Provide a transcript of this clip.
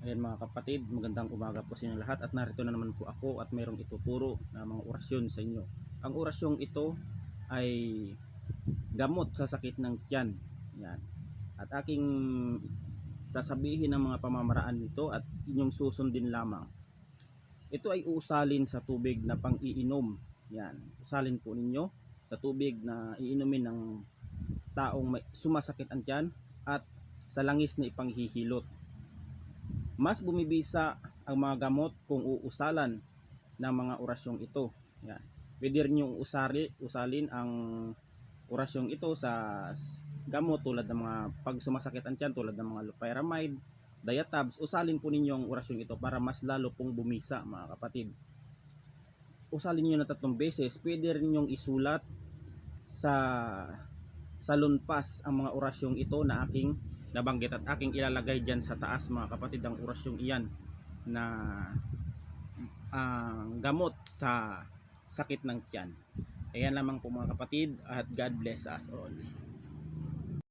Ayan mga kapatid, magandang umaga po sa inyo lahat at narito na naman po ako at mayroong ituturo na mga orasyon sa inyo. Ang orasyong ito ay gamot sa sakit ng tiyan. Yan. At aking sasabihin ng mga pamamaraan nito at inyong susundin lamang. Ito ay uusalin sa tubig na pang-iinom. Yan. Usalin po ninyo sa tubig na iinumin ng taong may sumasakit ang tiyan at sa langis na ipanghihilot. Mas bumibisa ang mga gamot kung uusalan ng mga orasyong ito. Yan. Pwede rin yung usalin ang orasyong ito sa gamot tulad ng mga pag sumasakit ang tiyan, tulad ng mga loperamide, diatabs. Usalin po ninyo ang orasyong ito para mas lalo pong bumisa mga kapatid. Usalin niyo na 3 beses. Pwede rin yung isulat sa lunpas ang mga orasyong ito na aking nabanggit at aking ilalagay dyan sa taas mga kapatid ang orasyong iyan na gamot sa sakit ng tiyan. Ayan lamang po mga kapatid at God bless us all.